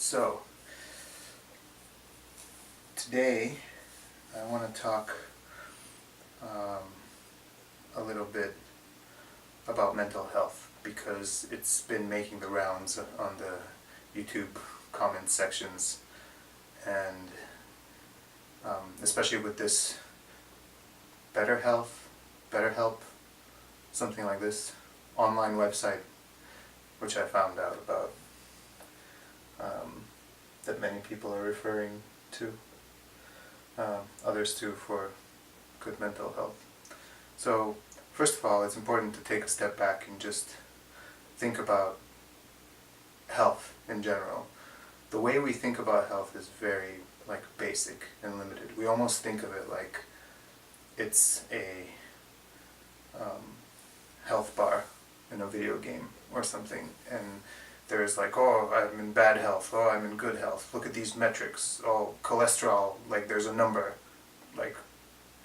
So, today I want to talk a little bit about mental health because it's been making the rounds on the YouTube comment sections, and especially with this BetterHelp, something like this, online website, which I found out about, that many people are referring to, others too, for good mental health. So, first of all, it's important to take a step back and just think about health in general. The way we think about health is very basic and limited. We almost think of it like it's a health bar in a video game or something, and there's oh, I'm in bad health, oh, I'm in good health, look at these metrics, oh, cholesterol, there's a number,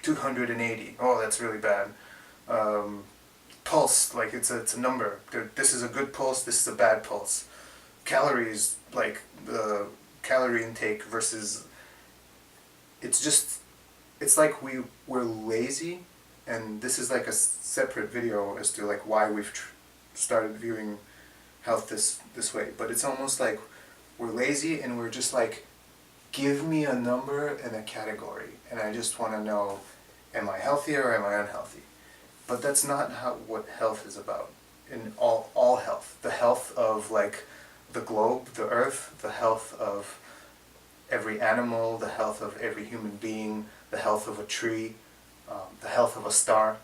280, oh, that's really bad. Pulse, it's a number, this is a good pulse, this is a bad pulse. Calories, the calorie intake versus, it's like we're lazy, and this is a separate video as to why we've started viewing health this way, but it's almost like we're lazy and we're just give me a number and a category, and I just want to know, am I healthy or am I unhealthy? But that's not what health is about. In all health, the health of the globe, the earth, the health of every animal, the health of every human being, the health of a tree, the health of a star,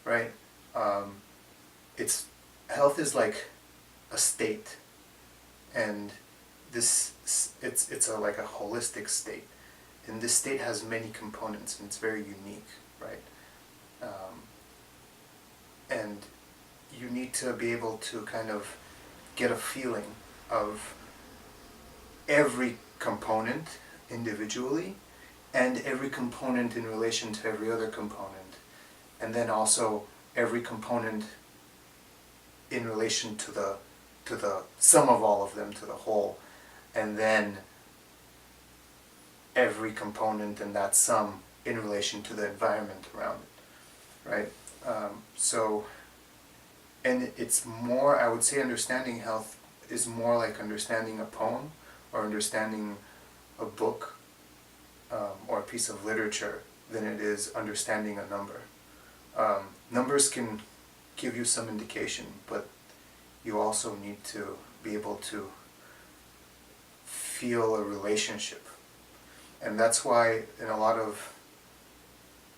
right? Health is like a state, and it's a holistic state, and this state has many components, and it's very unique, right? And you need to be able to kind of get a feeling of every component individually, and every component in relation to every other component, and then also every component in relation to the sum of all of them, to the whole, and then every component in that sum in relation to the environment around it, right? And it's more, I would say, understanding health is more like understanding a poem or understanding a book, or a piece of literature, than it is understanding a number. Numbers can give you some indication, but you also need to be able to feel a relationship. And that's why in a lot of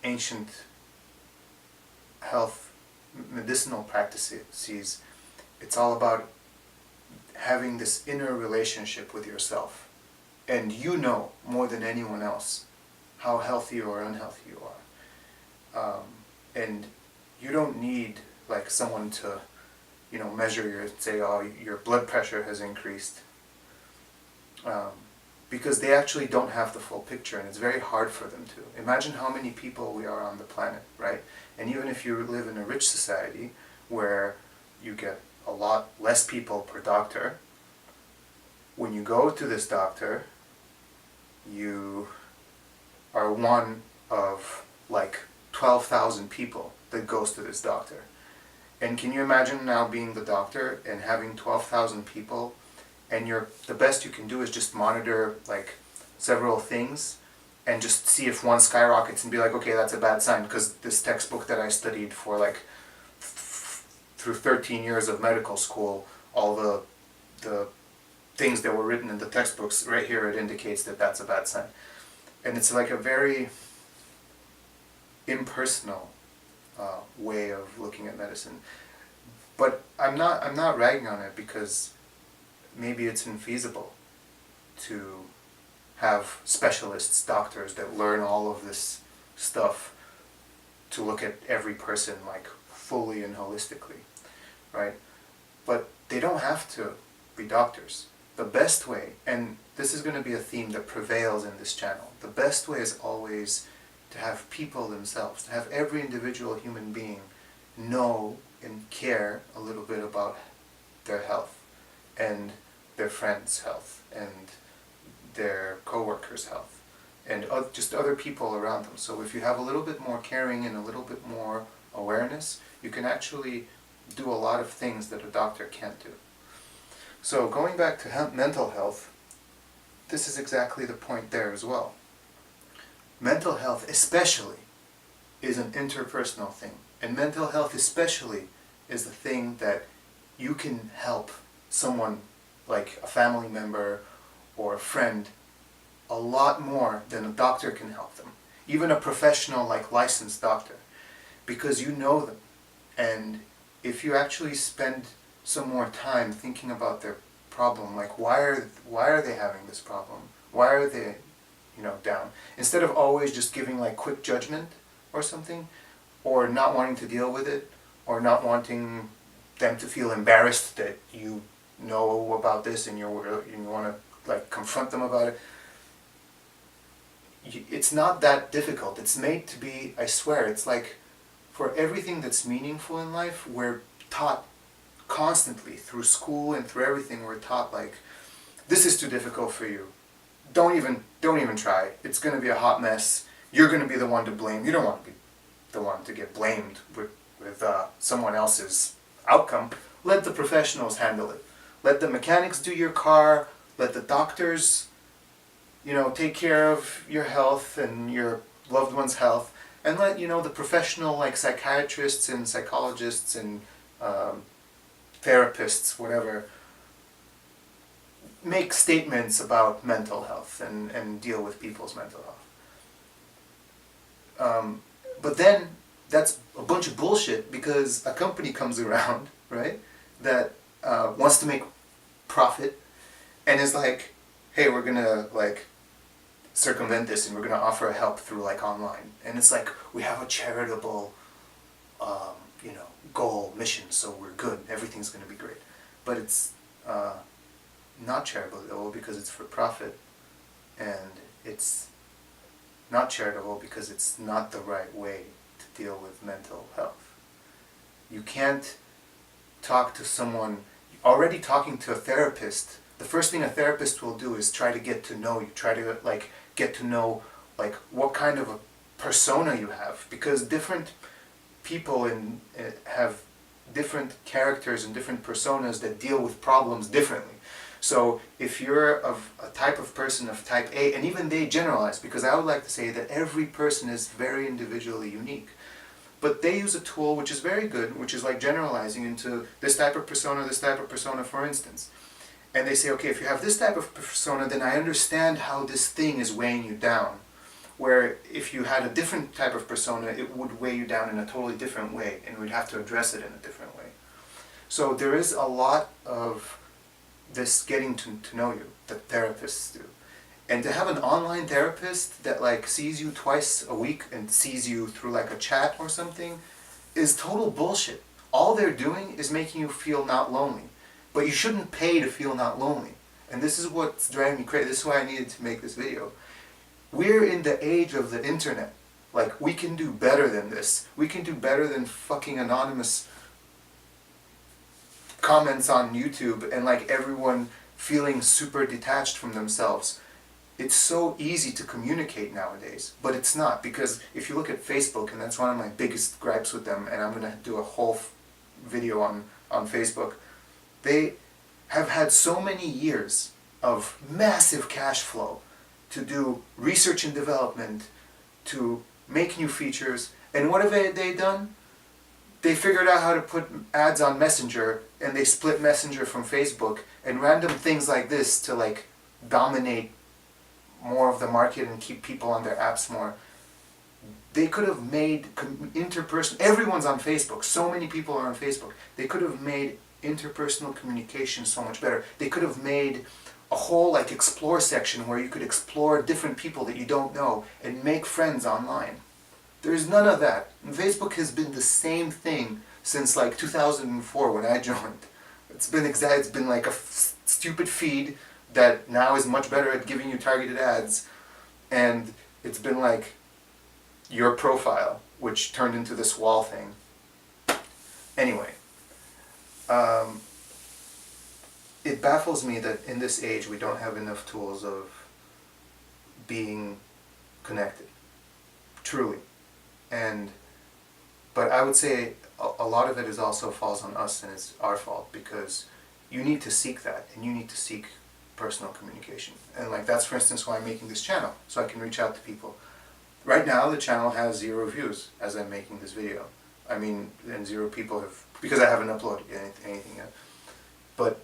ancient health medicinal practices, it's all about having this inner relationship with yourself. And you know more than anyone else how healthy or unhealthy you are. And you don't need someone to measure say, oh, your blood pressure has increased. Because they actually don't have the full picture, and it's very hard for them to. Imagine how many people we are on the planet, right? And even if you live in a rich society where you get a lot less people per doctor, when you go to this doctor, you are one of 12,000 people that goes to this doctor. And can you imagine now being the doctor and having 12,000 people, and the best you can do is just monitor several things and just see if one skyrockets and be okay, that's a bad sign, because this textbook that I studied for through 13 years of medical school, all the things that were written in the textbooks, right here it indicates that that's a bad sign. And it's a very impersonal way of looking at medicine. But I'm not ragging on it, because maybe it's infeasible to have specialists, doctors that learn all of this stuff to look at every person fully and holistically, right? But they don't have to be doctors. The best way, and this is going to be a theme that prevails in this channel, the best way is always to have people themselves, to have every individual human being know and care a little bit about their health, and their friends' health and their co-workers' health and just other people around them. So if you have a little bit more caring and a little bit more awareness, you can actually do a lot of things that a doctor can't do. So going back to mental health, this is exactly the point there as well. Mental health especially is an interpersonal thing. And mental health especially is the thing that you can help someone like a family member or a friend a lot more than a doctor can help them. Even a professional like licensed doctor. Because you know them. And if you actually spend some more time thinking about their problem, like why are they having this problem? Why are they, down? Instead of always just giving like quick judgment or something, or not wanting to deal with it, or not wanting them to feel embarrassed that you know about this and you want to like confront them about it. It's not that difficult. It's made to be, I swear, it's like for everything that's meaningful in life, we're taught constantly through school and through everything, we're taught like, this is too difficult for you. Don't even try. It's going to be a hot mess. You're going to be the one to blame. You don't want to be the one to get blamed with someone else's outcome. Let the professionals handle it. Let the mechanics do your car. Let the doctors, take care of your health and your loved one's health. And let, the professional like psychiatrists and psychologists and therapists, whatever, make statements about mental health and deal with people's mental health. But then that's a bunch of bullshit because a company comes around, right, that wants to make profit and is like, hey, we're going to like circumvent this and we're going to offer help through like online. And it's like, we have a charitable, goal, mission, so we're good. Everything's going to be great. But it's not charitable because it's for profit, and it's not charitable because it's not the right way to deal with mental health. You can't talk to someone, already talking to a therapist, the first thing a therapist will do is try to get to know you, try to like get to know like what kind of a persona you have, because different people have different characters and different personas that deal with problems differently. So if you're of a type of person of type A, and even they generalize, because I would like to say that every person is very individually unique, but they use a tool which is very good, which is like generalizing into this type of persona, for instance. And they say, okay, if you have this type of persona, then I understand how this thing is weighing you down. Where if you had a different type of persona, it would weigh you down in a totally different way, and we'd have to address it in a different way. So there is a lot of this getting to know you that therapists do. And to have an online therapist that like sees you twice a week and sees you through like a chat or something is total bullshit. All they're doing is making you feel not lonely. But you shouldn't pay to feel not lonely. And this is what's driving me crazy. This is why I needed to make this video. We're in the age of the internet. Like, we can do better than this. We can do better than fucking anonymous comments on YouTube and like everyone feeling super detached from themselves. It's so easy to communicate nowadays, but it's not, because if you look at Facebook, and that's one of my biggest gripes with them, and I'm going to do a whole video on Facebook, they have had so many years of massive cash flow to do research and development, to make new features, and what have they done? They figured out how to put ads on Messenger, and they split Messenger from Facebook, and random things like this to like dominate more of the market and keep people on their apps more. They could have made everyone's on Facebook, so many people are on Facebook. They could have made interpersonal communication so much better. They could have made a whole like explore section where you could explore different people that you don't know and make friends online. There's none of that. And Facebook has been the same thing since like 2004 when I joined. It's been like a stupid feed that now is much better at giving you targeted ads, and it's been like your profile, which turned into this wall thing. Anyway, it baffles me that in this age we don't have enough tools of being connected, truly. And but I would say a lot of it is also falls on us, and it's our fault, because you need to seek that, and you need to seek personal communication. And like that's for instance why I'm making this channel, so I can reach out to people. Right now the channel has 0 views as I'm making this video. I mean, and 0 people have, because I haven't uploaded anything yet. But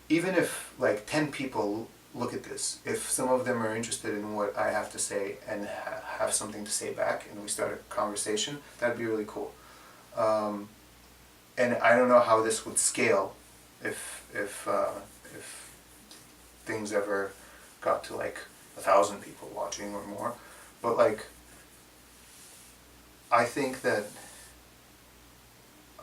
even if like 10 people look at this, if some of them are interested in what I have to say and have something to say back, and we start a conversation, that'd be really cool. And I don't know how this would scale if things ever got to like 1,000 people watching or more, but like I think that,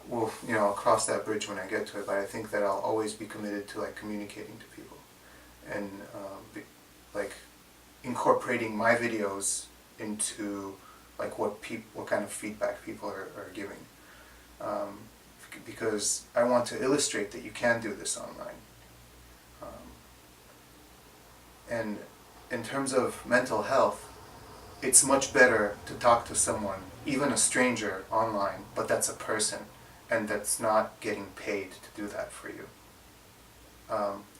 well, you know, I'll cross that bridge when I get to it, but I think that I'll always be committed to like communicating to people and like incorporating my videos into like what kind of feedback people are giving, because I want to illustrate that you can do this online. And in terms of mental health, it's much better to talk to someone, even a stranger online, but that's a person, and that's not getting paid to do that for you.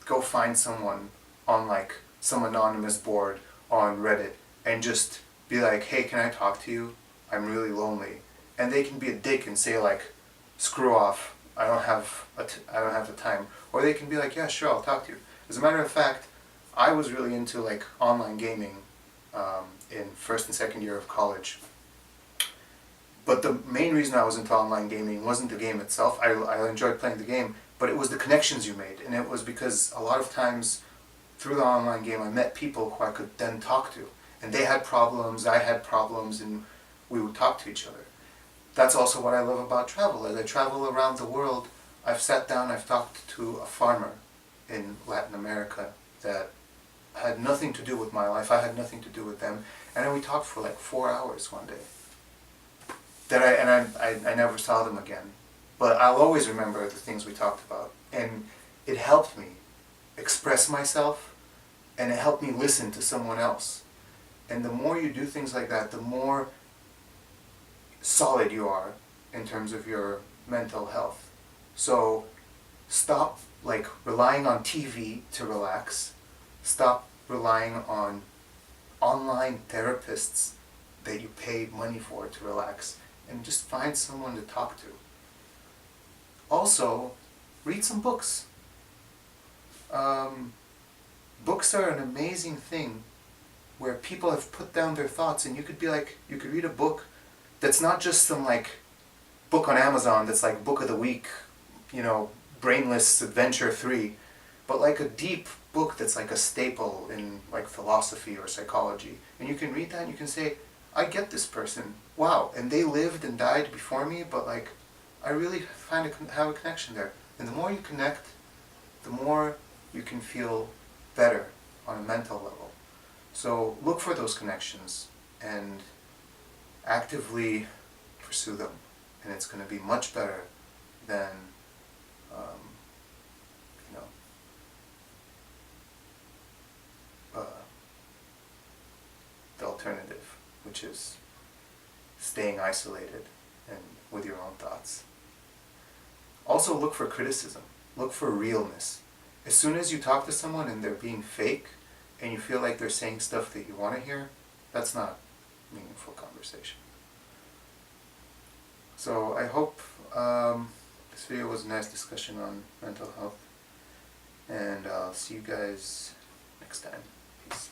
Go find someone on like some anonymous board on Reddit and just be like, hey, can I talk to you? I'm really lonely. And they can be a dick and say like, screw off, I don't have the time. Or they can be like, yeah, sure, I'll talk to you. As a matter of fact, I was really into like online gaming in first and second year of college. But the main reason I was into online gaming wasn't the game itself. I enjoyed playing the game, but it was the connections you made. And it was because a lot of times through the online game I met people who I could then talk to. And they had problems, I had problems, and we would talk to each other. That's also what I love about travel. As I travel around the world, I've sat down, I've talked to a farmer in Latin America that had nothing to do with my life, I had nothing to do with them, and then we talked for like 4 hours one day. I never saw them again. But I'll always remember the things we talked about. And it helped me express myself, and it helped me listen to someone else. And the more you do things like that, the more solid you are in terms of your mental health. So stop like relying on TV to relax. Stop relying on online therapists that you pay money for to relax, and just find someone to talk to. Also, read some books. Books are an amazing thing where people have put down their thoughts, and you could read a book that's not just some like book on Amazon that's like book of the week, you know, brainless adventure 3, but like a deep book that's like a staple in like philosophy or psychology. And you can read that and you can say, I get this person. Wow, and they lived and died before me, but like I really have a connection there. And the more you connect, the more you can feel better on a mental level. So look for those connections and actively pursue them, and it's going to be much better than the alternative, which is staying isolated and with your own thoughts. Also look for criticism. Look for realness. As soon as you talk to someone and they're being fake, and you feel like they're saying stuff that you want to hear, that's not meaningful conversation. So I hope this video was a nice discussion on mental health, and I'll see you guys next time. Peace.